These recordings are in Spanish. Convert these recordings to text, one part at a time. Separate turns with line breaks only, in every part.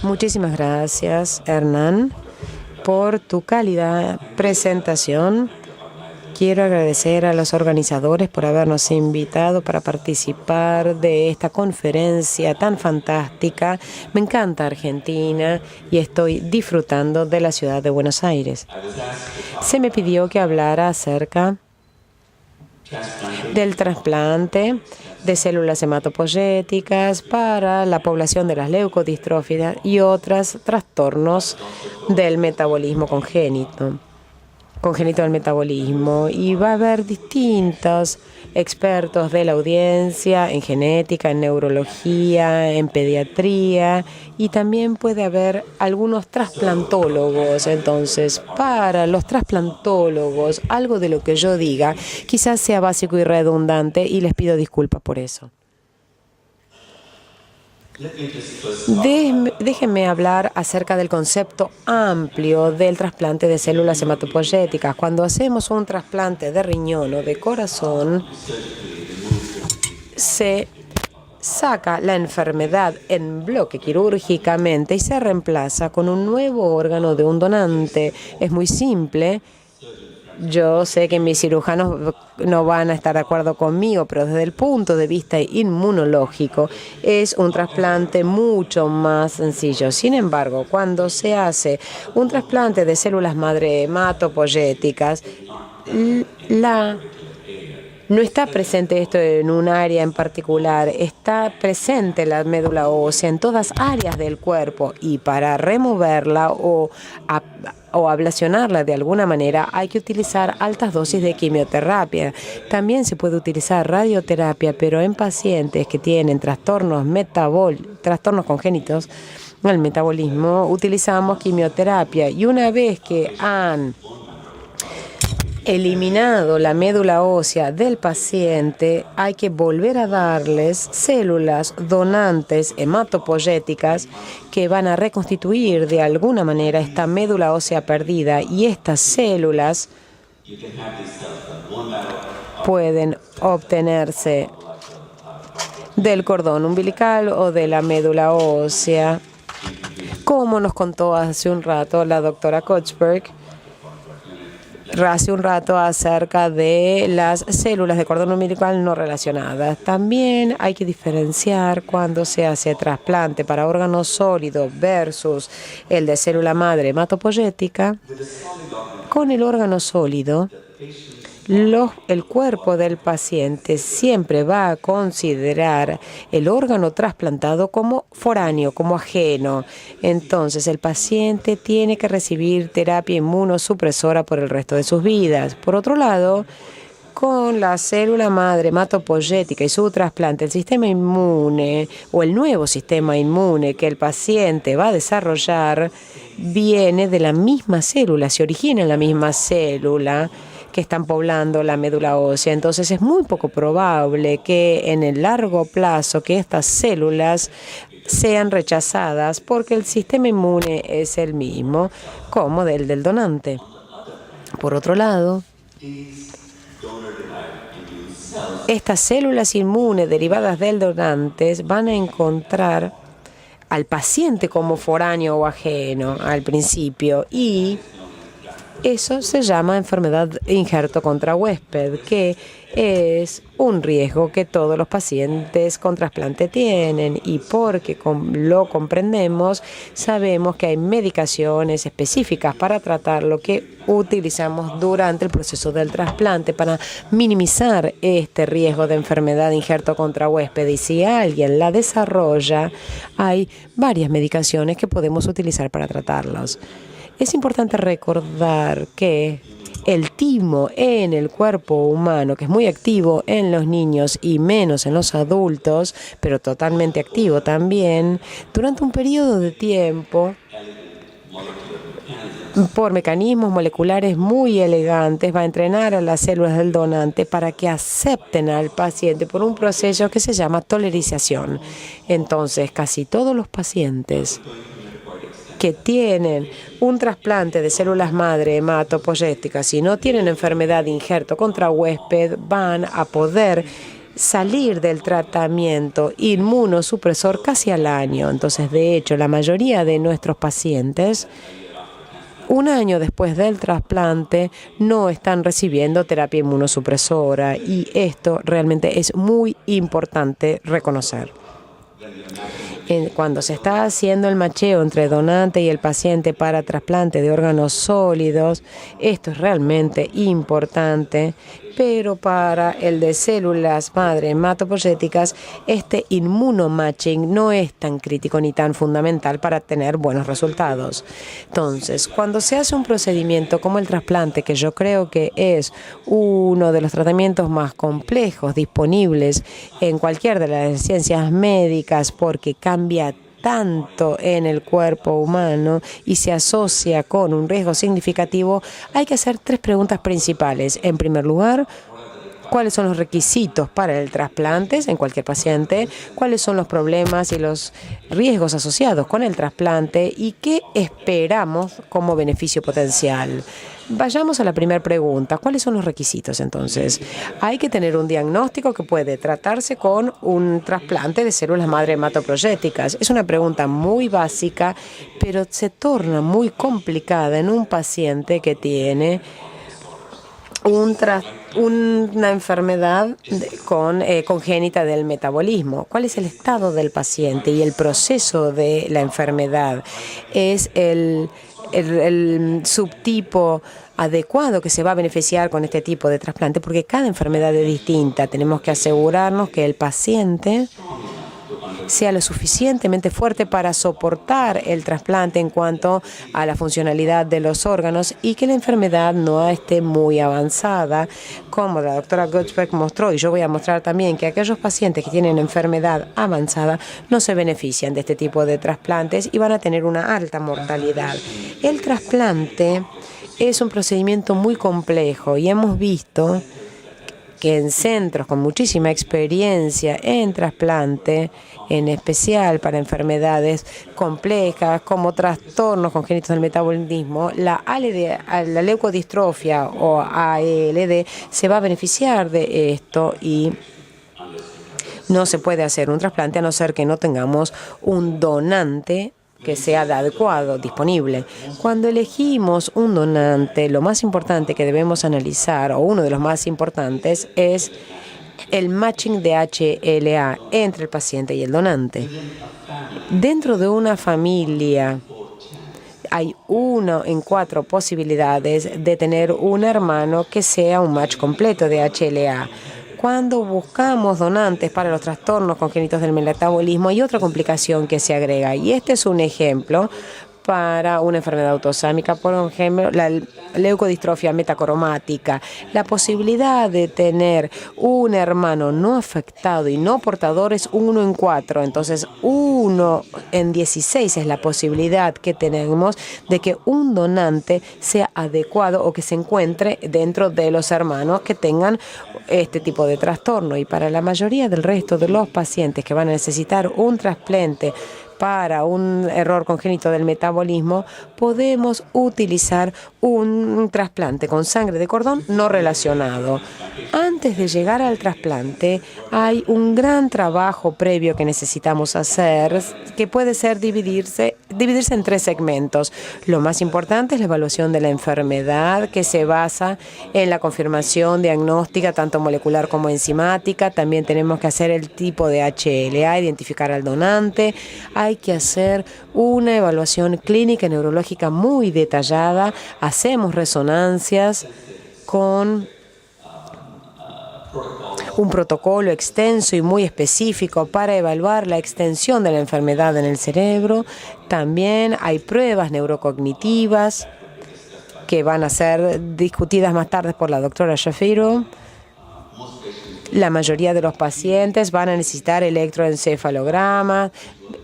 Muchísimas gracias, Hernán, por tu cálida presentación. Quiero agradecer a los organizadores por habernos invitado para participar de esta conferencia tan fantástica. Me encanta Argentina y estoy disfrutando de la ciudad de Buenos Aires. Se me pidió que hablara acerca del trasplante de células hematopoyéticas para la población de las leucodistrófidas y otros trastornos del metabolismo congénito del metabolismo, y va a haber distintos expertos de la audiencia en genética, en neurología, en pediatría, y también puede haber algunos trasplantólogos. Entonces, para los trasplantólogos, algo de lo que yo diga quizás sea básico y redundante, y les pido disculpas por eso. Déjenme hablar acerca del concepto amplio del trasplante de células hematopoyéticas. Cuando hacemos un trasplante de riñón o de corazón, se saca la enfermedad en bloque quirúrgicamente y se reemplaza con un nuevo órgano de un donante. Es muy simple. Yo sé que mis cirujanos no van a estar de acuerdo conmigo, pero desde el punto de vista inmunológico es un trasplante mucho más sencillo. Sin embargo, cuando se hace un trasplante de células madre hematopoyéticas, no está presente esto en un área en particular, está presente la médula ósea en todas áreas del cuerpo, y para removerla o ablacionarla de alguna manera hay que utilizar altas dosis de quimioterapia. También se puede utilizar radioterapia, pero en pacientes que tienen trastornos congénitos del metabolismo utilizamos quimioterapia, y una vez que han eliminado la médula ósea del paciente, hay que volver a darles células donantes hematopoyéticas que van a reconstituir de alguna manera esta médula ósea perdida, y estas células pueden obtenerse del cordón umbilical o de la médula ósea, como nos contó hace un rato la doctora Kochberg acerca de las células de cordón umbilical no relacionadas. También hay que diferenciar cuando se hace trasplante para órgano sólido versus el de célula madre hematopoyética. Con el órgano sólido, el cuerpo del paciente siempre va a considerar el órgano trasplantado como foráneo, como ajeno. Entonces, el paciente tiene que recibir terapia inmunosupresora por el resto de sus vidas. Por otro lado, con la célula madre hematopoyética y su trasplante, el sistema inmune o el nuevo sistema inmune que el paciente va a desarrollar viene de la misma célula, se origina en la misma célula que están poblando la médula ósea. Entonces es muy poco probable que en el largo plazo que estas células sean rechazadas, porque el sistema inmune es el mismo como del donante. Por otro lado, estas células inmunes derivadas del donante van a encontrar al paciente como foráneo o ajeno al principio, y eso se llama enfermedad de injerto contra huésped, que es un riesgo que todos los pacientes con trasplante tienen, y porque lo comprendemos, sabemos que hay medicaciones específicas para tratarlo que utilizamos durante el proceso del trasplante para minimizar este riesgo de enfermedad de injerto contra huésped. Y si alguien la desarrolla, hay varias medicaciones que podemos utilizar para tratarlos. Es importante recordar que el timo en el cuerpo humano, que es muy activo en los niños y menos en los adultos, pero totalmente activo también, durante un periodo de tiempo, por mecanismos moleculares muy elegantes, va a entrenar a las células del donante para que acepten al paciente por un proceso que se llama tolerización. Entonces, casi todos los pacientes que tienen un trasplante de células madre hematopoyéticas y no tienen enfermedad de injerto contra huésped van a poder salir del tratamiento inmunosupresor casi al año. Entonces, de hecho, la mayoría de nuestros pacientes, un año después del trasplante, no están recibiendo terapia inmunosupresora, y esto realmente es muy importante reconocer. Cuando se está haciendo el macheo entre donante y el paciente para trasplante de órganos sólidos, esto es realmente importante, pero para el de células madre hematopoyéticas, este inmunomatching no es tan crítico ni tan fundamental para tener buenos resultados. Entonces, cuando se hace un procedimiento como el trasplante, que yo creo que es uno de los tratamientos más complejos disponibles en cualquier de las ciencias médicas, porque cambia tanto en el cuerpo humano y se asocia con un riesgo significativo, hay que hacer 3 preguntas principales. En primer lugar, ¿cuáles son los requisitos para el trasplante en cualquier paciente? ¿Cuáles son los problemas y los riesgos asociados con el trasplante? ¿Y qué esperamos como beneficio potencial? Vayamos a la primera pregunta. ¿Cuáles son los requisitos entonces? Hay que tener un diagnóstico que puede tratarse con un trasplante de células madre hematopoyéticas. Es una pregunta muy básica, pero se torna muy complicada en un paciente que tiene una enfermedad congénita del metabolismo. ¿Cuál es el estado del paciente y el proceso de la enfermedad? ¿Es el subtipo adecuado que se va a beneficiar con este tipo de trasplante? Porque cada enfermedad es distinta. Tenemos que asegurarnos que el paciente sea lo suficientemente fuerte para soportar el trasplante en cuanto a la funcionalidad de los órganos, y que la enfermedad no esté muy avanzada, como la doctora Gutzberg mostró, y yo voy a mostrar también que aquellos pacientes que tienen enfermedad avanzada no se benefician de este tipo de trasplantes y van a tener una alta mortalidad. El trasplante es un procedimiento muy complejo, y hemos visto que en centros con muchísima experiencia en trasplante, en especial para enfermedades complejas como trastornos congénitos del metabolismo, la leucodistrofia o ALD se va a beneficiar de esto, y no se puede hacer un trasplante a no ser que no tengamos un donante que sea adecuado, disponible. Cuando elegimos un donante, lo más importante que debemos analizar, o uno de los más importantes, es el matching de HLA entre el paciente y el donante. Dentro de una familia hay 1 en 4 posibilidades de tener un hermano que sea un match completo de HLA. Cuando buscamos donantes para los trastornos congénitos del metabolismo, hay otra complicación que se agrega, y este es un ejemplo para una enfermedad autosómica, por ejemplo, la leucodistrofia metacromática. La posibilidad de tener un hermano no afectado y no portador es 1 en 4. Entonces, 1 en 16 es la posibilidad que tenemos de que un donante sea adecuado o que se encuentre dentro de los hermanos que tengan este tipo de trastorno. Y para la mayoría del resto de los pacientes que van a necesitar un trasplante para un error congénito del metabolismo, podemos utilizar un trasplante con sangre de cordón no relacionado. Antes de llegar al trasplante, hay un gran trabajo previo que necesitamos hacer, que puede ser dividirse en 3 segmentos. Lo más importante es la evaluación de la enfermedad, que se basa en la confirmación diagnóstica, tanto molecular como enzimática. También tenemos que hacer el tipo de HLA, identificar al donante. Hay que hacer una evaluación clínica y neurológica muy detallada. Hacemos resonancias con un protocolo extenso y muy específico para evaluar la extensión de la enfermedad en el cerebro. También hay pruebas neurocognitivas que van a ser discutidas más tarde por la doctora Shapiro. La mayoría de los pacientes van a necesitar electroencefalograma,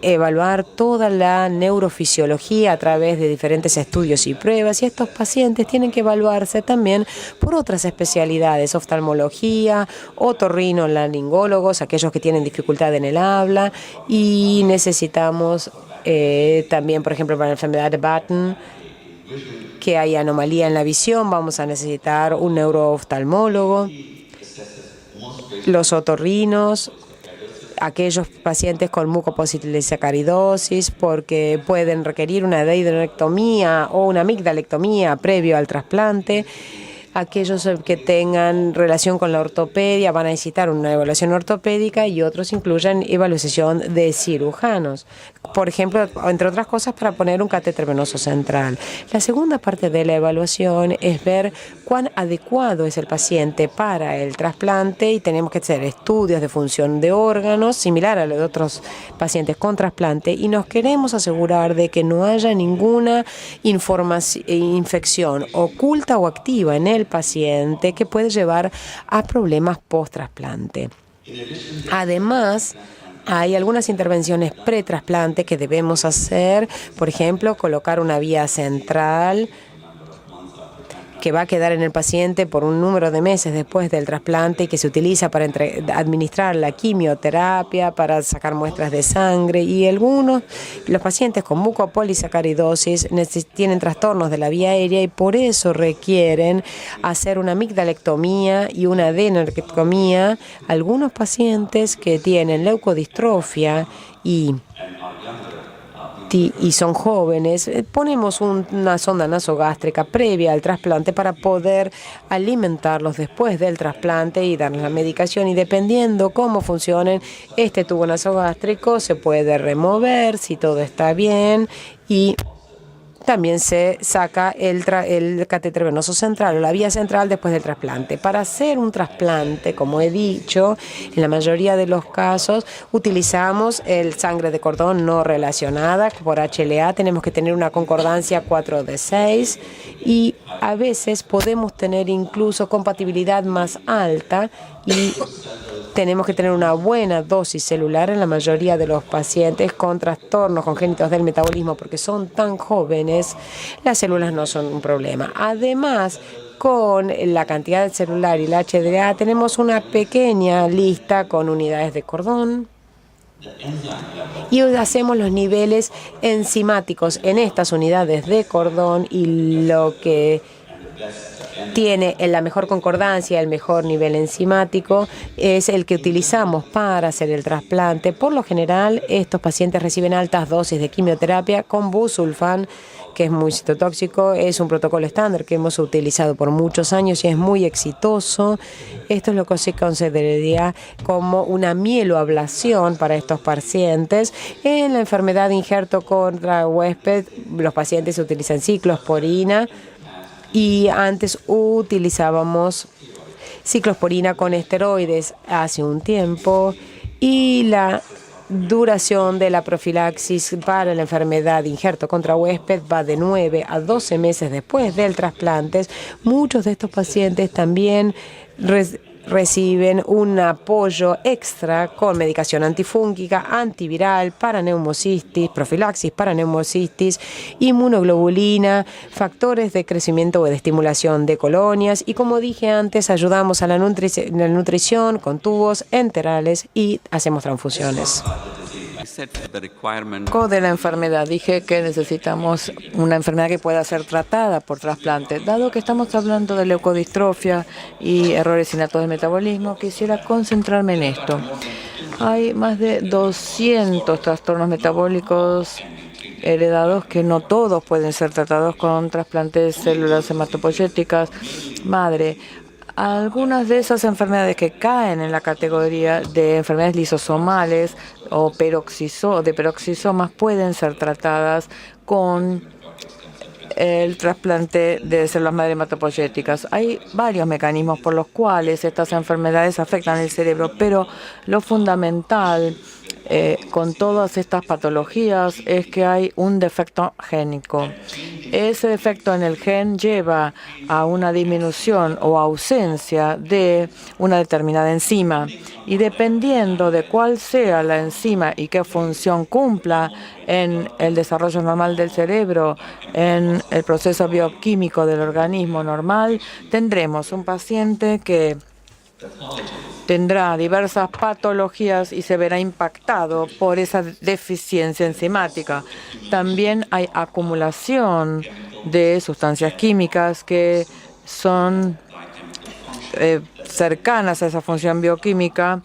evaluar toda la neurofisiología a través de diferentes estudios y pruebas, y estos pacientes tienen que evaluarse también por otras especialidades: oftalmología, otorrinolaringólogos, aquellos que tienen dificultad en el habla, y necesitamos también, por ejemplo, para la enfermedad de Batten, que hay anomalía en la visión, vamos a necesitar un neurooftalmólogo. los otorrinos, aquellos pacientes con mucopositilizacaridosis, porque pueden requerir una dendroectomía o una amigdalectomía previo al trasplante. Aquellos que tengan relación con la ortopedia van a necesitar una evaluación ortopédica y otros incluyen evaluación de cirujanos. Por ejemplo, entre otras cosas, para poner un catéter venoso central. La segunda parte de la evaluación es ver cuán adecuado es el paciente para el trasplante y tenemos que hacer estudios de función de órganos similar a los de otros pacientes con trasplante y nos queremos asegurar de que no haya ninguna infección oculta o activa en el paciente que puede llevar a problemas post-trasplante. Además, hay algunas intervenciones pre-trasplante que debemos hacer, por ejemplo, colocar una vía central que va a quedar en el paciente por un número de meses después del trasplante y que se utiliza para administrar la quimioterapia, para sacar muestras de sangre y los pacientes con mucopolisacaridosis tienen trastornos de la vía aérea y por eso requieren hacer una amigdalectomía y una adenoidectomía. Algunos pacientes que tienen leucodistrofia y son jóvenes, ponemos una sonda nasogástrica previa al trasplante para poder alimentarlos después del trasplante y darles la medicación y dependiendo cómo funcionen este tubo nasogástrico se puede remover si todo está bien y también se saca el catéter venoso central o la vía central después del trasplante. Para hacer un trasplante, como he dicho, en la mayoría de los casos utilizamos el sangre de cordón no relacionada. Por HLA tenemos que tener una concordancia 4:6 y a veces podemos tener incluso compatibilidad más alta y tenemos que tener una buena dosis celular en la mayoría de los pacientes con trastornos congénitos del metabolismo porque son tan jóvenes, las células no son un problema. Además, con la cantidad celular y la HLA tenemos una pequeña lista con unidades de cordón y hacemos los niveles enzimáticos en estas unidades de cordón y lo que tiene la mejor concordancia, el mejor nivel enzimático, es el que utilizamos para hacer el trasplante. Por lo general, estos pacientes reciben altas dosis de quimioterapia con busulfán, que es muy citotóxico. Es un protocolo estándar que hemos utilizado por muchos años y es muy exitoso. Esto es lo que se consideraría como una mieloablación para estos pacientes. En la enfermedad de injerto contra huésped, los pacientes utilizan ciclosporina. Y antes utilizábamos ciclosporina con esteroides hace un tiempo y la duración de la profilaxis para la enfermedad de injerto contra huésped va de 9 a 12 meses después del trasplante. Muchos de estos pacientes también reciben un apoyo extra con medicación antifúngica, antiviral, para neumocistis, profilaxis para neumocistis, inmunoglobulina, factores de crecimiento o de estimulación de colonias y, como dije antes, ayudamos a la nutrición con tubos enterales y hacemos transfusiones.
De la enfermedad, dije que necesitamos una enfermedad que pueda ser tratada por trasplante. Dado que estamos hablando de leucodistrofia y errores innatos del metabolismo, quisiera concentrarme en esto. Hay más de 200 trastornos metabólicos heredados que no todos pueden ser tratados con trasplantes de células hematopoyéticas madre. Algunas de esas enfermedades que caen en la categoría de enfermedades lisosomales o de peroxisomas pueden ser tratadas con el trasplante de células madre hematopoyéticas. Hay varios mecanismos por los cuales estas enfermedades afectan el cerebro, pero lo fundamental con todas estas patologías es que hay un defecto génico. Ese defecto en el gen lleva a una disminución o ausencia de una determinada enzima y dependiendo de cuál sea la enzima y qué función cumpla en el desarrollo normal del cerebro, en el proceso bioquímico del organismo normal, tendremos un paciente que tendrá diversas patologías y se verá impactado por esa deficiencia enzimática. También hay acumulación de sustancias químicas que son cercanas a esa función bioquímica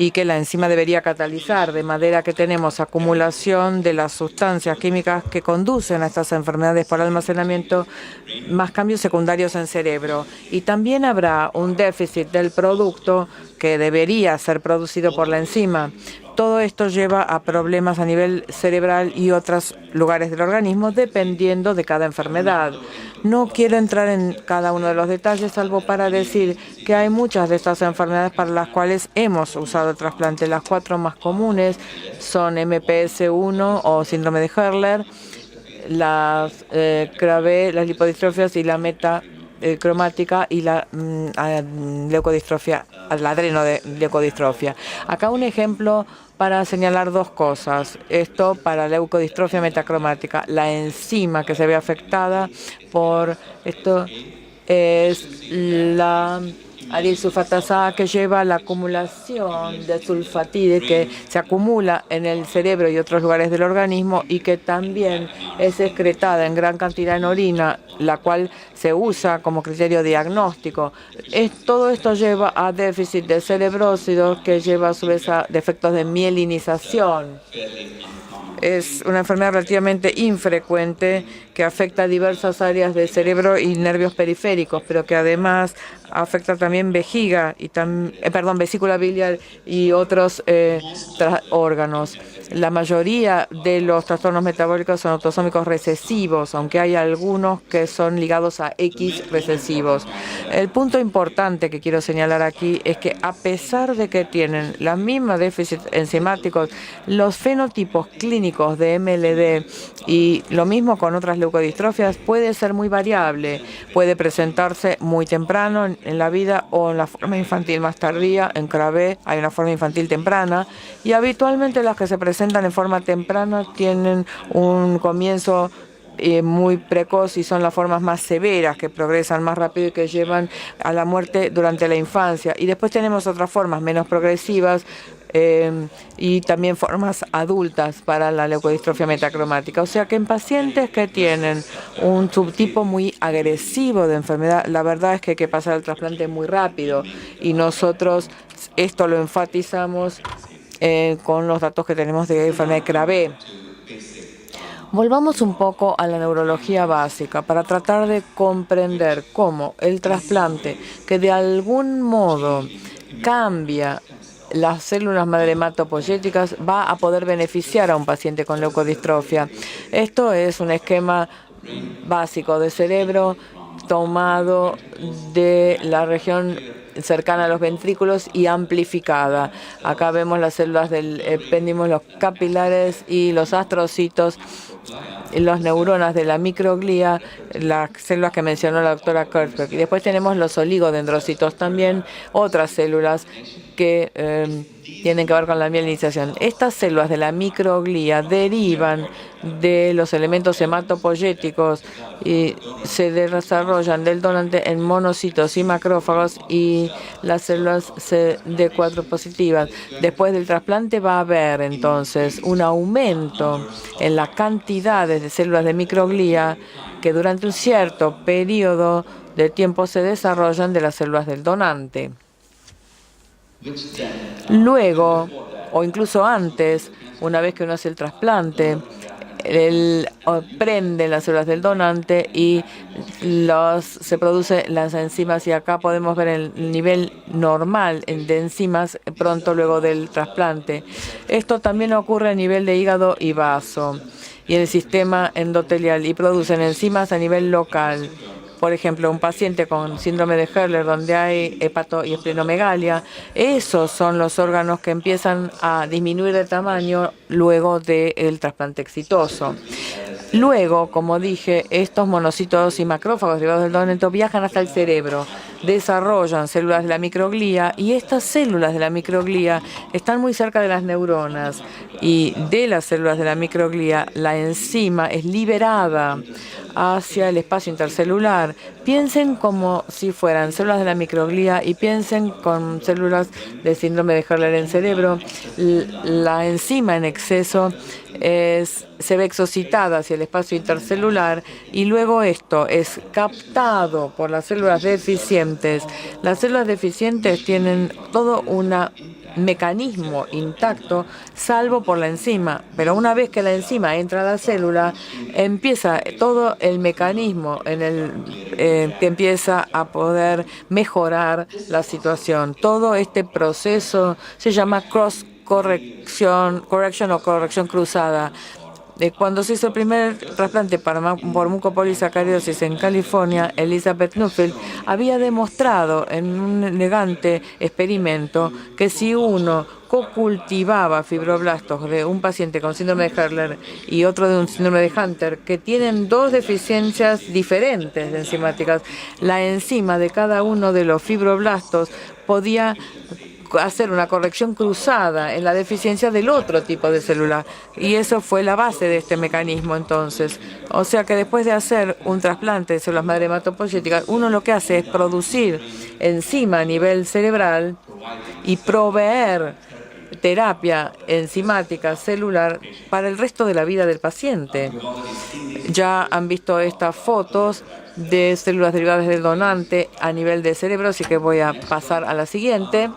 y que la enzima debería catalizar, de manera que tenemos acumulación de las sustancias químicas que conducen a estas enfermedades por almacenamiento, más cambios secundarios en cerebro. Y también habrá un déficit del producto que debería ser producido por la enzima. Todo esto lleva a problemas a nivel cerebral y otros lugares del organismo, dependiendo de cada enfermedad. No quiero entrar en cada uno de los detalles, salvo para decir que hay muchas de estas enfermedades para las cuales hemos usado el trasplante. Las 4 más comunes son MPS1 o síndrome de Hurler, las CRAB, las lipodistrofias y la metacromática y la leucodistrofia, la adrenoleucodistrofia. Acá un ejemplo para señalar 2 cosas. Esto para la leucodistrofia metacromática. La enzima que se ve afectada por esto es la arilsulfatasa, que lleva a la acumulación de sulfatide que se acumula en el cerebro y otros lugares del organismo y que también es excretada en gran cantidad en orina, la cual se usa como criterio diagnóstico. Todo esto lleva a déficit de cerebrócidos, que lleva a su vez a defectos de mielinización. Es una enfermedad relativamente infrecuente que afecta a diversas áreas del cerebro y nervios periféricos, pero que además afecta también vesícula biliar y otros órganos. La mayoría de los trastornos metabólicos son autosómicos recesivos, aunque hay algunos que son ligados a X recesivos. El punto importante que quiero señalar aquí es que a pesar de que tienen la misma déficit enzimáticos, los fenotipos clínicos de MLD y lo mismo con otras leucodistrofias puede ser muy variable. Puede presentarse muy temprano en la vida o en la forma infantil más tardía. En CRAB hay una forma infantil temprana y habitualmente las que se presentan en forma temprana tienen un comienzo muy precoz y son las formas más severas, que progresan más rápido y que llevan a la muerte durante la infancia. Y después tenemos otras formas menos progresivas y también formas adultas para la leucodistrofia metacromática. O sea que en pacientes que tienen un subtipo muy agresivo de enfermedad, la verdad es que hay que pasar el trasplante muy rápido y nosotros esto lo enfatizamos con los datos que tenemos de enfermedad de CRAB. Volvamos un poco a la neurología básica para tratar de comprender cómo el trasplante, que de algún modo cambia las células madre hematopoyéticas, va a poder beneficiar a un paciente con leucodistrofia. Esto es un esquema básico de cerebro tomado de la región cercana a los ventrículos y amplificada. Acá vemos las células del epéndimo, los capilares y los astrocitos, las neuronas de la microglía, las células que mencionó la doctora Kirchberg. Y después tenemos los oligodendrocitos también, otras células que tienen que ver con la mielinización. Estas células de la microglía derivan de los elementos hematopoyéticos y se desarrollan del donante en monocitos y macrófagos y las células CD4 positivas. Después del trasplante va a haber entonces un aumento en la cantidad de células de microglía que durante un cierto periodo de tiempo se desarrollan de las células del donante. Luego, o incluso antes, una vez que uno hace el trasplante, él prende las células del donante y se producen las enzimas, y acá podemos ver el nivel normal de enzimas pronto luego del trasplante. Esto también ocurre a nivel de hígado y vaso y en el sistema endotelial y producen enzimas a nivel local. Por ejemplo, un paciente con síndrome de Hurler, donde hay hepato y esplenomegalia, esos son los órganos que empiezan a disminuir de tamaño luego del trasplante exitoso. Luego, como dije, estos monocitos y macrófagos derivados del donante viajan hasta el cerebro, desarrollan células de la microglía y estas células de la microglía están muy cerca de las neuronas y de las células de la microglía la enzima es liberada hacia el espacio intercelular. Piensen como si fueran células de la microglía y piensen con células de síndrome de Hurler en cerebro. La enzima en exceso se ve exocitada hacia el espacio intercelular y luego esto es captado por las células deficientes. Las células deficientes tienen todo un mecanismo intacto, salvo por la enzima. Pero una vez que la enzima entra a la célula, empieza todo el mecanismo que empieza a poder mejorar la situación. Todo este proceso se llama correction o corrección cruzada. Cuando se hizo el primer trasplante por mucopolisacaridosis en California, Elizabeth Nuffield había demostrado en un elegante experimento que si uno co-cultivaba fibroblastos de un paciente con síndrome de Hurler y otro de un síndrome de Hunter, que tienen dos deficiencias diferentes de enzimáticas, la enzima de cada uno de los fibroblastos podía hacer una corrección cruzada en la deficiencia del otro tipo de célula. Y eso fue la base de este mecanismo entonces. O sea que después de hacer un trasplante de células madre hematopoyéticas, uno lo que hace es producir enzima a nivel cerebral y proveer terapia enzimática celular para el resto de la vida del paciente. Ya han visto estas fotos de células derivadas del donante a nivel de cerebro, así que voy a pasar a la siguiente.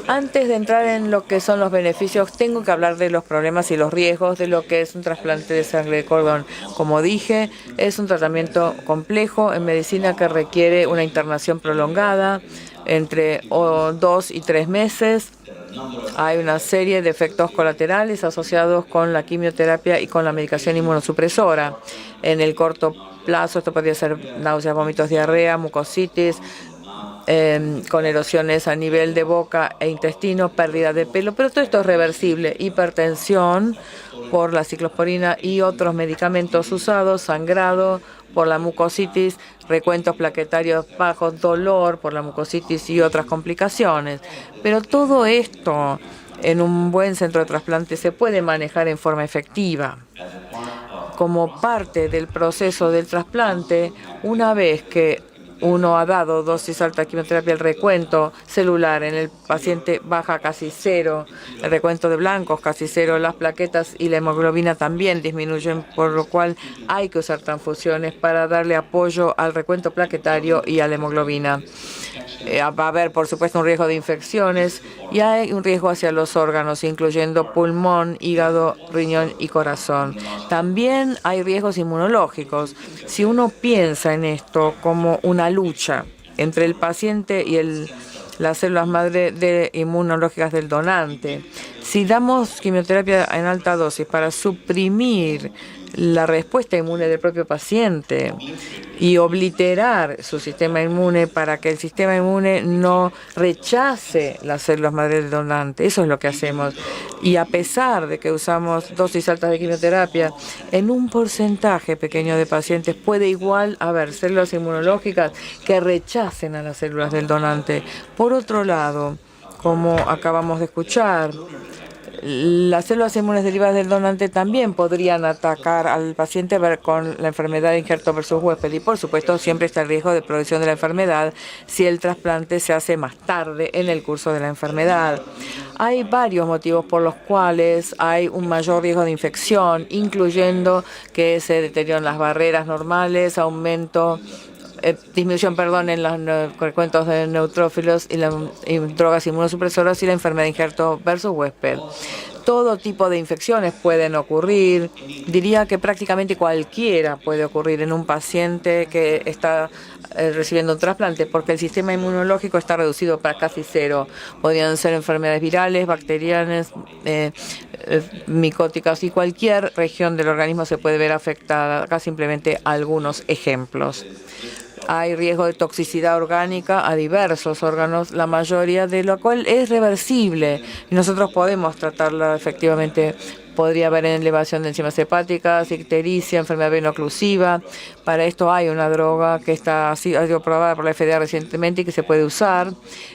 Antes de entrar en lo que son los beneficios, tengo que hablar de los problemas y los riesgos de lo que es un trasplante de sangre de cordón. Como dije, es un tratamiento complejo en medicina que requiere una internación prolongada entre 2 y 3 meses. Hay una serie de efectos colaterales asociados con la quimioterapia y con la medicación inmunosupresora. En el corto plazo esto podría ser náuseas, vómitos, diarrea, mucositis, con erosiones a nivel de boca e intestino, pérdida de pelo, pero todo esto es reversible. Hipertensión por la ciclosporina y otros medicamentos usados, sangrado por la mucositis, recuentos plaquetarios bajos, dolor por la mucositis y otras complicaciones. Pero todo esto en un buen centro de trasplante se puede manejar en forma efectiva. Como parte del proceso del trasplante, una vez que uno ha dado dosis alta de quimioterapia, el recuento celular en el paciente baja casi cero, el recuento de blancos casi cero, las plaquetas y la hemoglobina también disminuyen, por lo cual hay que usar transfusiones para darle apoyo al recuento plaquetario y a la hemoglobina. Va a haber, por supuesto, un riesgo de infecciones y hay un riesgo hacia los órganos, incluyendo pulmón, hígado, riñón y corazón. También hay riesgos inmunológicos. Si uno piensa en esto como una lucha entre el paciente y las células madre inmunológicas del donante, si damos quimioterapia en alta dosis para suprimir la respuesta inmune del propio paciente y obliterar su sistema inmune para que el sistema inmune no rechace las células madre del donante. Eso es lo que hacemos. Y a pesar de que usamos dosis altas de quimioterapia, en un porcentaje pequeño de pacientes puede igual haber células inmunológicas que rechacen a las células del donante. Por otro lado, como acabamos de escuchar, las células inmunes derivadas del donante también podrían atacar al paciente con la enfermedad de injerto versus huésped y, por supuesto, siempre está el riesgo de progresión de la enfermedad si el trasplante se hace más tarde en el curso de la enfermedad. Hay varios motivos por los cuales hay un mayor riesgo de infección, incluyendo que se deterioran las barreras normales, disminución en los recuentos de neutrófilos y drogas inmunosupresoras y la enfermedad de injerto versus huésped. Todo tipo de infecciones pueden ocurrir. Diría que prácticamente cualquiera puede ocurrir en un paciente que está recibiendo un trasplante, porque el sistema inmunológico está reducido para casi cero. Podrían ser enfermedades virales, bacterianas, micóticas, y cualquier región del organismo se puede ver afectada. Acá simplemente algunos ejemplos. Hay riesgo de toxicidad orgánica a diversos órganos, la mayoría de lo cual es reversible y nosotros podemos tratarla efectivamente. Podría haber elevación de enzimas hepáticas, ictericia, enfermedad veno-oclusiva. Para esto hay una droga que ha sido aprobada por la FDA recientemente y que se puede usar.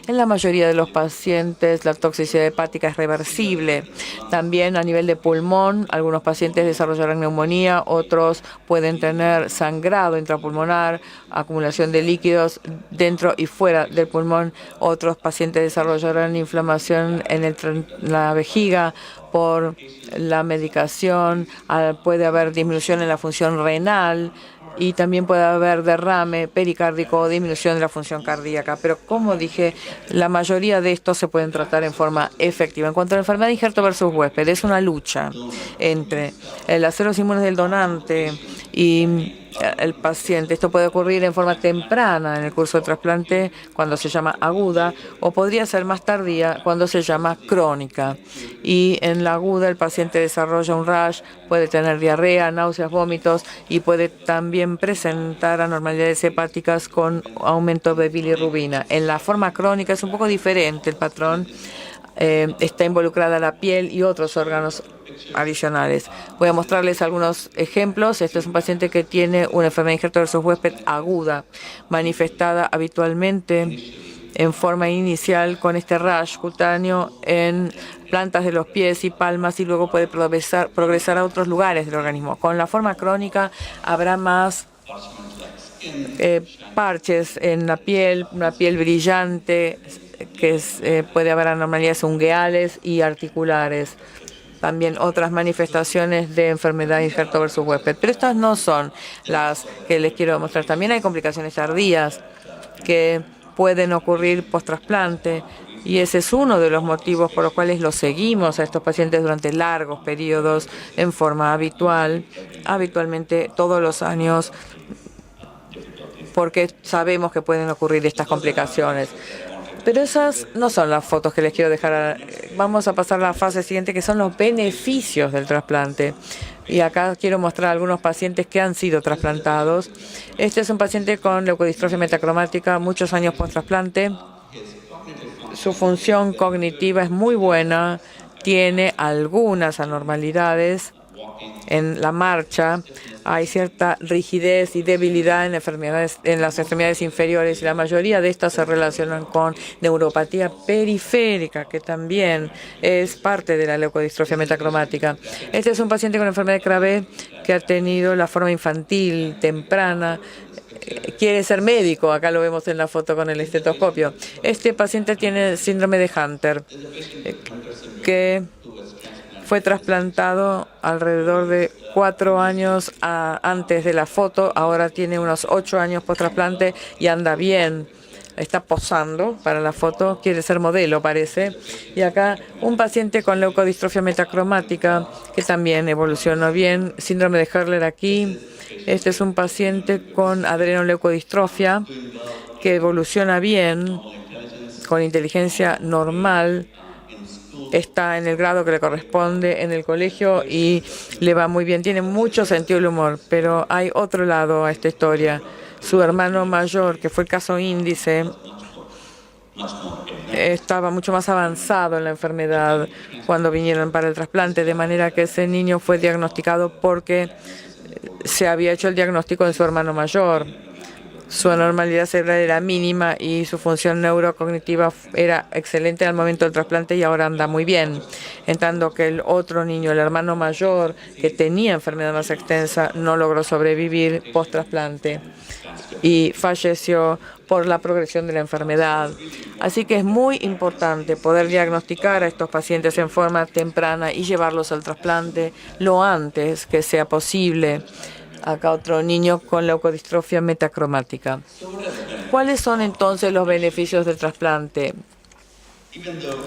En la mayoría de los pacientes la toxicidad hepática es reversible. También a nivel de pulmón, algunos pacientes desarrollarán neumonía, otros pueden tener sangrado intrapulmonar, acumulación de líquidos dentro y fuera del pulmón. Otros pacientes desarrollarán inflamación en la vejiga por la medicación, puede haber disminución en la función renal y también puede haber derrame pericárdico o disminución de la función cardíaca. Pero como dije, la mayoría de estos se pueden tratar en forma efectiva. En cuanto a la enfermedad de injerto versus huésped, es una lucha entre las células inmunes del donante y el paciente. Esto puede ocurrir en forma temprana en el curso de trasplante cuando se llama aguda, o podría ser más tardía cuando se llama crónica. Y en la aguda el paciente desarrolla un rash, puede tener diarrea, náuseas, vómitos y puede también presentar anormalidades hepáticas con aumento de bilirrubina. En la forma crónica es un poco diferente el patrón. Está involucrada la piel y otros órganos adicionales. Voy a mostrarles algunos ejemplos. Este es un paciente que tiene una enfermedad de injerto versus huésped aguda, manifestada habitualmente en forma inicial con este rash cutáneo en plantas de los pies y palmas y luego puede progresar a otros lugares del organismo. Con la forma crónica habrá más parches en la piel, una piel brillante, puede haber anormalidades ungueales y articulares. También otras manifestaciones de enfermedad de injerto versus huésped. Pero estas no son las que les quiero mostrar. También hay complicaciones tardías que pueden ocurrir post-trasplante. Y ese es uno de los motivos por los cuales los seguimos a estos pacientes durante largos periodos en forma habitual, habitualmente todos los años, porque sabemos que pueden ocurrir estas complicaciones. Pero esas no son las fotos que les quiero dejar. Vamos a pasar a la fase siguiente, que son los beneficios del trasplante. Y acá quiero mostrar algunos pacientes que han sido trasplantados. Este es un paciente con leucodistrofia metacromática, muchos años post-trasplante. Su función cognitiva es muy buena, tiene algunas anormalidades en la marcha, hay cierta rigidez y debilidad en las enfermedades inferiores y la mayoría de estas se relacionan con neuropatía periférica, que también es parte de la leucodistrofia metacromática. Este es un paciente con enfermedad de Krabbe que ha tenido la forma infantil temprana. Quiere ser médico, acá lo vemos en la foto con el estetoscopio. Este paciente tiene síndrome de Hunter, que fue trasplantado alrededor de 4 años antes de la foto. Ahora tiene unos 8 años post-trasplante y anda bien. Está posando para la foto, quiere ser modelo, parece. Y acá un paciente con leucodistrofia metacromática que también evolucionó bien. Síndrome de Hurler aquí. Este es un paciente con adrenoleucodistrofia que evoluciona bien, con inteligencia normal. Está en el grado que le corresponde en el colegio y le va muy bien. Tiene mucho sentido del humor, pero hay otro lado a esta historia. Su hermano mayor, que fue el caso índice, estaba mucho más avanzado en la enfermedad cuando vinieron para el trasplante, de manera que ese niño fue diagnosticado porque se había hecho el diagnóstico en su hermano mayor. Su anormalidad cerebral era mínima y su función neurocognitiva era excelente al momento del trasplante y ahora anda muy bien. En tanto que el otro niño, el hermano mayor, que tenía enfermedad más extensa, no logró sobrevivir post-trasplante y falleció por la progresión de la enfermedad. Así que es muy importante poder diagnosticar a estos pacientes en forma temprana y llevarlos al trasplante lo antes que sea posible. Acá otro niño con leucodistrofia metacromática. ¿Cuáles son entonces los beneficios del trasplante?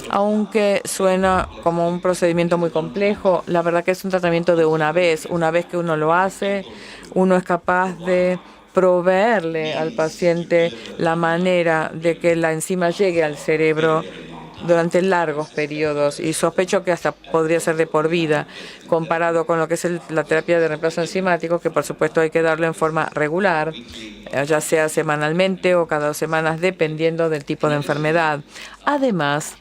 Aunque suena como un procedimiento muy complejo, la verdad que es un tratamiento de una vez. Una vez que uno lo hace, uno es capaz de proveerle al paciente la manera de que la enzima llegue al cerebro durante largos periodos, y sospecho que hasta podría ser de por vida, comparado con lo que es la terapia de reemplazo enzimático, que por supuesto hay que darlo en forma regular, ya sea semanalmente o cada 2 semanas, dependiendo del tipo de enfermedad. Además,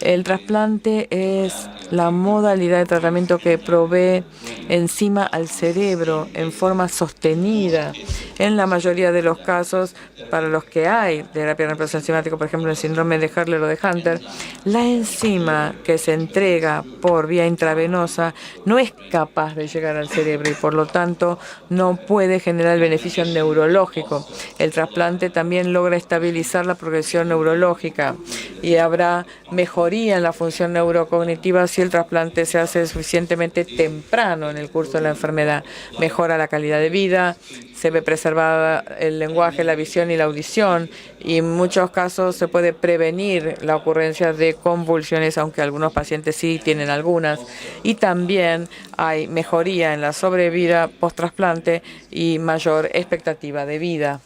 el trasplante es la modalidad de tratamiento que provee enzima al cerebro en forma sostenida. En la mayoría de los casos, para los que hay terapia de reemplazo enzimático, por ejemplo, el síndrome de Hurler o de Hunter, la enzima que se entrega por vía intravenosa no es capaz de llegar al cerebro y por lo tanto no puede generar el beneficio neurológico. El trasplante también logra estabilizar la progresión neurológica y habrá mejoría en la función neurocognitiva si el trasplante se hace suficientemente temprano en el curso de la enfermedad. Mejora la calidad de vida, se ve preservada el lenguaje, la visión y la audición, y en muchos casos se puede prevenir la ocurrencia de convulsiones, aunque algunos pacientes sí tienen algunas. Y también hay mejoría en la sobrevida post-trasplante y mayor expectativa de vida.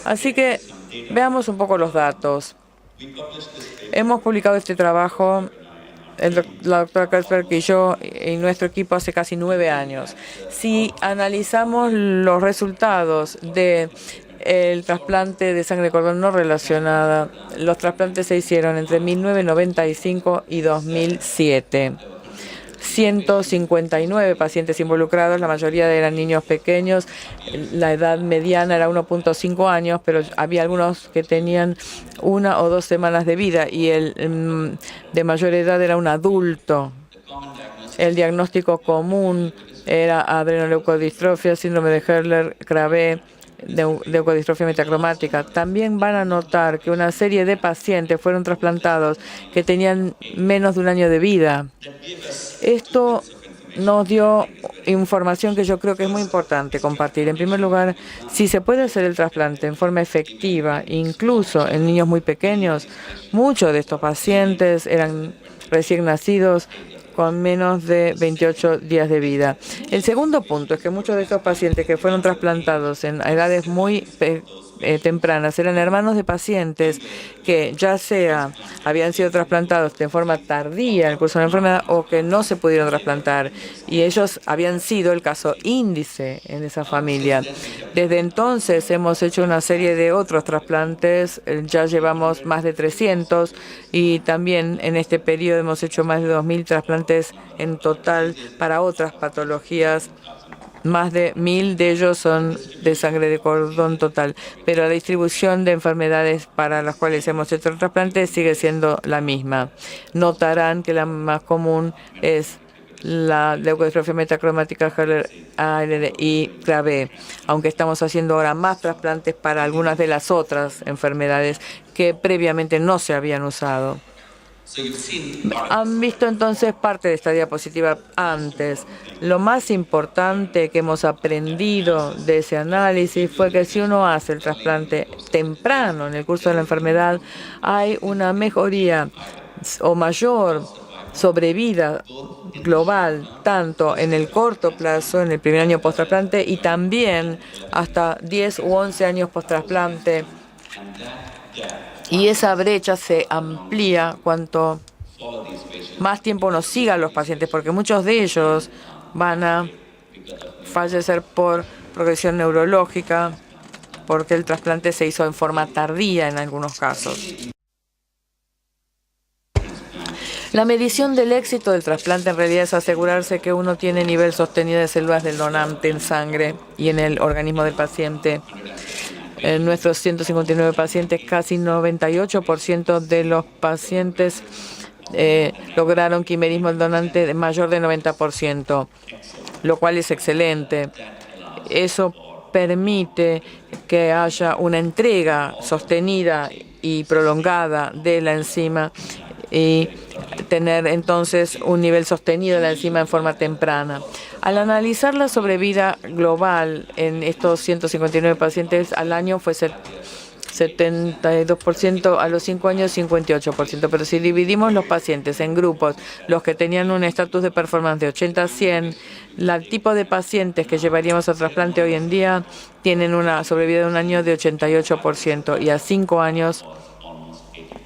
Así que veamos un poco los datos. Hemos publicado este trabajo, la doctora Kersberg y yo y nuestro equipo, hace casi 9 años. Si analizamos los resultados del trasplante de sangre de cordón no relacionada, los trasplantes se hicieron entre 1995 y 2007. 159 pacientes involucrados, la mayoría eran niños pequeños, la edad mediana era 1.5 años, pero había algunos que tenían 1 o 2 semanas de vida, y el de mayor edad era un adulto. El diagnóstico común era adrenoleucodistrofia, síndrome de Hurler-Krabbe, de leucodistrofia metacromática. También van a notar que una serie de pacientes fueron trasplantados que tenían menos de 1 año de vida. Esto nos dio información que yo creo que es muy importante compartir. En primer lugar, si se puede hacer el trasplante en forma efectiva, incluso en niños muy pequeños, muchos de estos pacientes eran recién nacidos con menos de 28 días de vida. El segundo punto es que muchos de estos pacientes que fueron trasplantados en edades muy tempranas eran hermanos de pacientes que ya sea habían sido trasplantados de forma tardía en el curso de la enfermedad o que no se pudieron trasplantar, y ellos habían sido el caso índice en esa familia. Desde entonces hemos hecho una serie de otros trasplantes, ya llevamos más de 300, y también en este periodo hemos hecho más de 2.000 trasplantes en total para otras patologías. Más de 1.000 de ellos son de sangre de cordón total, pero la distribución de enfermedades para las cuales hemos hecho el trasplante sigue siendo la misma. Notarán que la más común es la leucodistrofia metacromática, Hurler y Krabbe, aunque estamos haciendo ahora más trasplantes para algunas de las otras enfermedades que previamente no se habían usado. Han visto entonces parte de esta diapositiva antes. Lo más importante que hemos aprendido de ese análisis fue que si uno hace el trasplante temprano en el curso de la enfermedad, hay una mejoría o mayor sobrevida global, tanto en el corto plazo, en el primer año post-trasplante, y también hasta 10 u 11 años post-trasplante. Y esa brecha se amplía cuanto más tiempo uno siga a los pacientes, porque muchos de ellos van a fallecer por progresión neurológica, porque el trasplante se hizo en forma tardía en algunos casos. La medición del éxito del trasplante en realidad es asegurarse que uno tiene nivel sostenido de células del donante en sangre y en el organismo del paciente. En nuestros 159 pacientes, casi 98% de los pacientes lograron quimerismo del donante de mayor de 90%, lo cual es excelente. Eso permite que haya una entrega sostenida y prolongada de la enzima y tener entonces un nivel sostenido de la enzima en forma temprana. Al analizar la sobrevida global en estos 159 pacientes al año fue 72%, a los 5 años 58%, pero si dividimos los pacientes en grupos, los que tenían un estatus de performance de 80 a 100, el tipo de pacientes que llevaríamos a trasplante hoy en día tienen una sobrevida de 1 año de 88% y a 5 años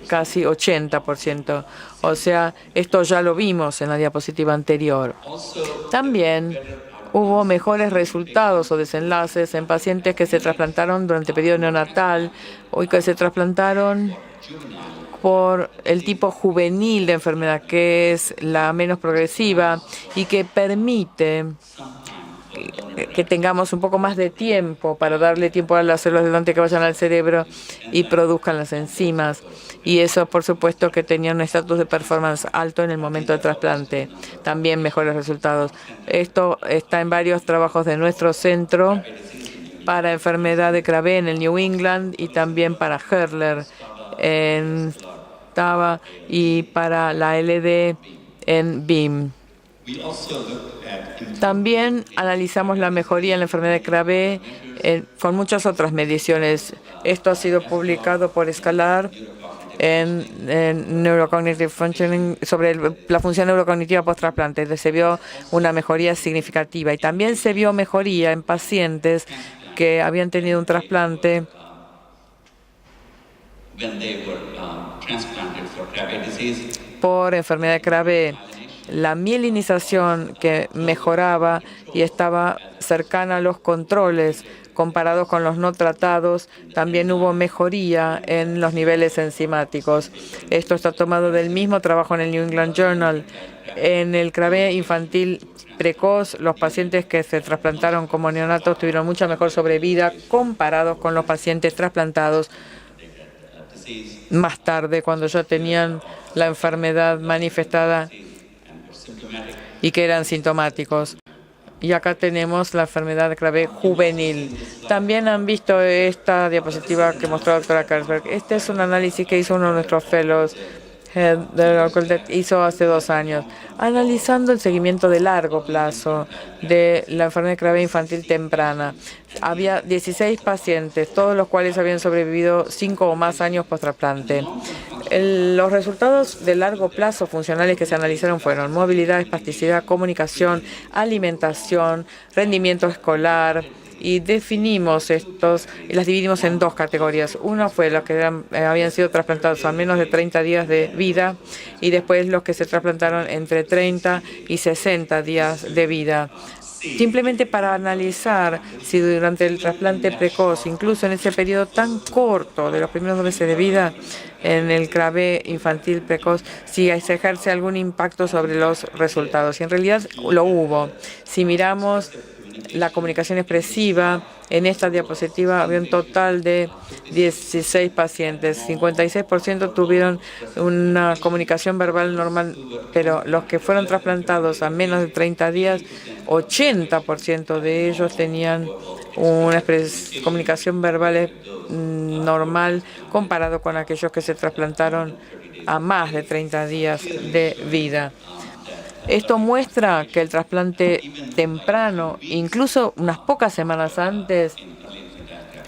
casi 80%. O sea, esto ya lo vimos en la diapositiva anterior. También hubo mejores resultados o desenlaces en pacientes que se trasplantaron durante el periodo neonatal o que se trasplantaron por el tipo juvenil de enfermedad, que es la menos progresiva y que permite que tengamos un poco más de tiempo para darle tiempo a las células del donante que vayan al cerebro y produzcan las enzimas. Y eso, por supuesto, que tenía un estatus de performance alto en el momento del trasplante. También mejores resultados. Esto está en varios trabajos de nuestro centro para enfermedad de Krabbe en el New England y también para Hurler en estaba, y para la LD en BIM. También analizamos la mejoría en la enfermedad de Krabbe con muchas otras mediciones. Esto ha sido publicado por Escalar en Neurocognitive Functioning sobre la función neurocognitiva post-trasplante. Se vio una mejoría significativa y también se vio mejoría en pacientes que habían tenido un trasplante por enfermedad de Krabbe. La mielinización que mejoraba y estaba cercana a los controles comparados con los no tratados, también hubo mejoría en los niveles enzimáticos. Esto está tomado del mismo trabajo en el New England Journal. En el Krabbe infantil precoz, los pacientes que se trasplantaron como neonatos tuvieron mucha mejor sobrevida comparados con los pacientes trasplantados más tarde, cuando ya tenían la enfermedad manifestada y que eran sintomáticos. Y acá tenemos la enfermedad de Krabbe juvenil. También han visto esta diapositiva que mostró la doctora Kersberg. Este es un análisis que hizo uno de nuestros fellows, hizo hace 2 años, analizando el seguimiento de largo plazo de la enfermedad de Krabbe infantil temprana. Había 16 pacientes, todos los cuales habían sobrevivido 5 o más años post-trasplante. Los resultados de largo plazo funcionales que se analizaron fueron movilidad, espasticidad, comunicación, alimentación, rendimiento escolar, y definimos estos y las dividimos en 2 categorías. Una fue los que habían sido trasplantados a menos de 30 días de vida y después los que se trasplantaron entre 30 y 60 días de vida. Simplemente para analizar si durante el trasplante precoz, incluso en ese periodo tan corto de los primeros 2 meses de vida, en el Krabbe infantil precoz, si se ejerce algún impacto sobre los resultados. Y en realidad lo hubo. Si miramos la comunicación expresiva, en esta diapositiva había un total de 16 pacientes. 56% tuvieron una comunicación verbal normal, pero los que fueron trasplantados a menos de 30 días, 80% de ellos tenían una comunicación verbal normal comparado con aquellos que se trasplantaron a más de 30 días de vida. Esto muestra que el trasplante temprano, incluso unas pocas semanas antes,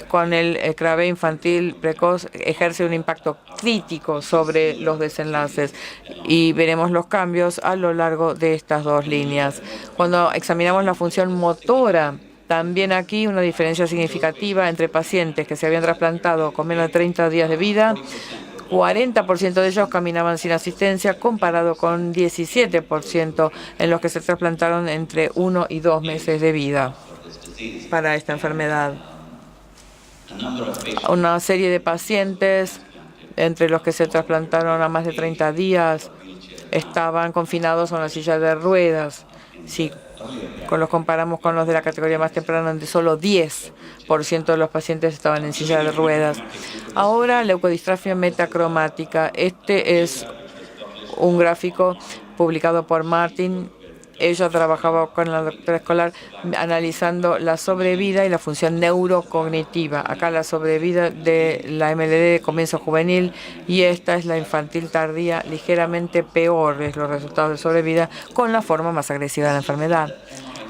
con el Krabbe infantil precoz, ejerce un impacto crítico sobre los desenlaces, y veremos los cambios a lo largo de estas 2 líneas. Cuando examinamos la función motora, también aquí una diferencia significativa entre pacientes que se habían trasplantado con menos de 30 días de vida. 40% de ellos caminaban sin asistencia, comparado con 17% en los que se trasplantaron entre 1 y 2 meses de vida para esta enfermedad. Una serie de pacientes, entre los que se trasplantaron a más de 30 días, estaban confinados a una silla de ruedas. Si los comparamos con los de la categoría más temprana, donde solo 10% de los pacientes estaban en silla de ruedas. Ahora, leucodistrofia metacromática. Este es un gráfico publicado por Martin. Ella trabajaba con la doctora Escolar analizando la sobrevida y la función neurocognitiva. Acá la sobrevida de la MLD de comienzo juvenil, y esta es la infantil tardía, ligeramente peores los resultados de sobrevida con la forma más agresiva de la enfermedad.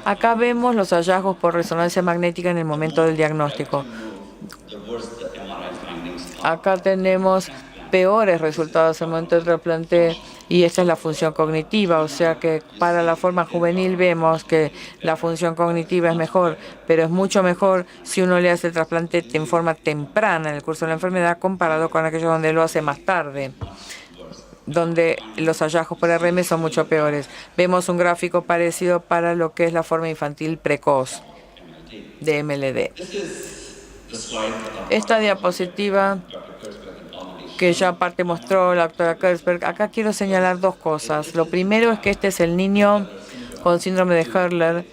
Acá vemos los hallazgos por resonancia magnética en el momento del diagnóstico. Acá tenemos peores resultados en el momento del trasplante, y esta es la función cognitiva, o sea que para la forma juvenil vemos que la función cognitiva es mejor, pero es mucho mejor si uno le hace el trasplante en forma temprana en el curso de la enfermedad, comparado con aquello donde lo hace más tarde, donde los hallazgos por RM son mucho peores. Vemos un gráfico parecido para lo que es la forma infantil precoz de MLD. Esta diapositiva, que ya aparte mostró la doctora Kersberg, acá quiero señalar 2 cosas. Lo primero es que este es el niño con síndrome de Hurler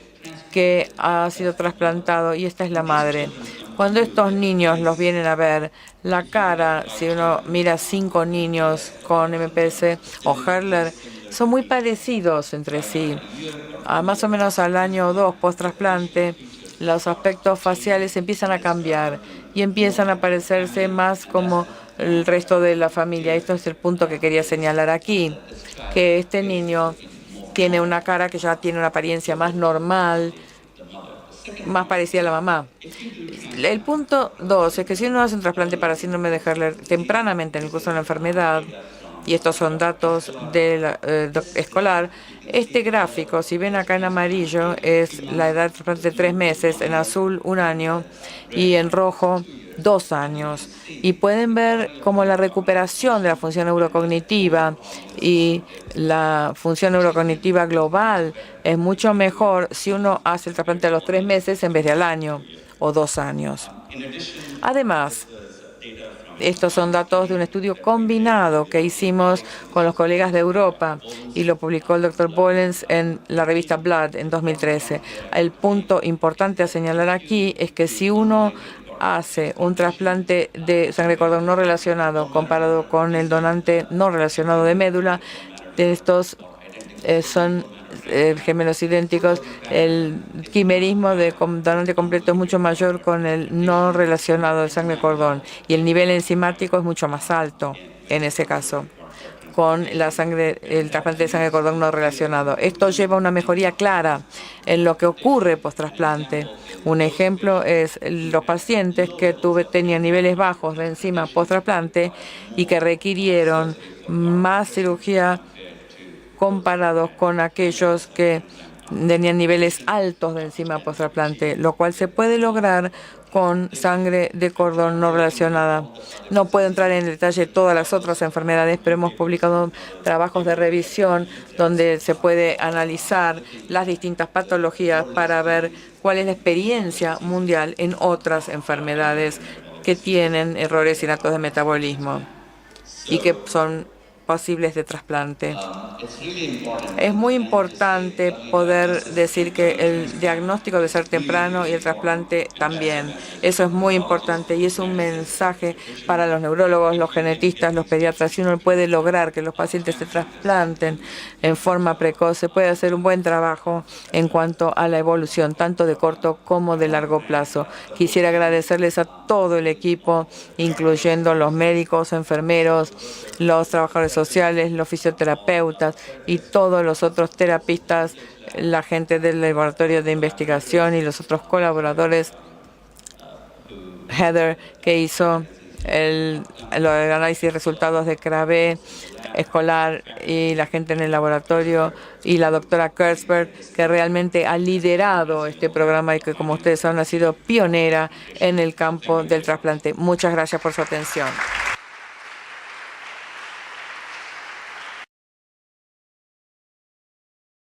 que ha sido trasplantado, y esta es la madre. Cuando estos niños los vienen a ver, la cara, si uno mira 5 niños con MPS o Hurler, son muy parecidos entre sí. Más o menos al año o 2 post-trasplante, los aspectos faciales empiezan a cambiar y empiezan a parecerse más como el resto de la familia. Esto es el punto que quería señalar aquí, que este niño tiene una cara que ya tiene una apariencia más normal, más parecida a la mamá. El punto 2 es que si uno hace un trasplante para síndrome de Hurler tempranamente en el curso de la enfermedad, y estos son datos escolar, este gráfico, si ven acá en amarillo, es la edad del trasplante de 3 meses, en azul 1 año y en rojo 2 años. Y pueden ver cómo la recuperación de la función neurocognitiva y la función neurocognitiva global es mucho mejor si uno hace el trasplante a los 3 meses en vez de al año o 2 años. Además, estos son datos de un estudio combinado que hicimos con los colegas de Europa y lo publicó el Dr. Bollens en la revista Blood en 2013. El punto importante a señalar aquí es que si uno hace un trasplante de sangre de cordón no relacionado comparado con el donante no relacionado de médula, estos son gemelos idénticos. El quimerismo de donante completo es mucho mayor con el no relacionado de sangre de cordón y el nivel enzimático es mucho más alto en ese caso con el trasplante de sangre de cordón no relacionado. Esto lleva a una mejoría clara en lo que ocurre post-trasplante. Un ejemplo es los pacientes que tenían niveles bajos de enzima post-trasplante y que requirieron más cirugía comparados con aquellos que tenían niveles altos de enzima post-trasplante, lo cual se puede lograr con sangre de cordón no relacionada. No puedo entrar en detalle de todas las otras enfermedades, pero hemos publicado trabajos de revisión donde se puede analizar las distintas patologías para ver cuál es la experiencia mundial en otras enfermedades que tienen errores innatos de metabolismo y que son posibles de trasplante. Es muy importante poder decir que el diagnóstico debe ser temprano y el trasplante también. Eso es muy importante y es un mensaje para los neurólogos, los genetistas, los pediatras. Si uno puede lograr que los pacientes se trasplanten en forma precoz, se puede hacer un buen trabajo en cuanto a la evolución, tanto de corto como de largo plazo. Quisiera agradecerles a todo el equipo, incluyendo los médicos, enfermeros, los trabajadores sociales, los fisioterapeutas y todos los otros terapistas, la gente del laboratorio de investigación y los otros colaboradores, Heather, que hizo el análisis de resultados de CRABE escolar y la gente en el laboratorio y la doctora Kurtzberg, que realmente ha liderado este programa y que, como ustedes saben, ha sido pionera en el campo del trasplante. Muchas gracias por su atención.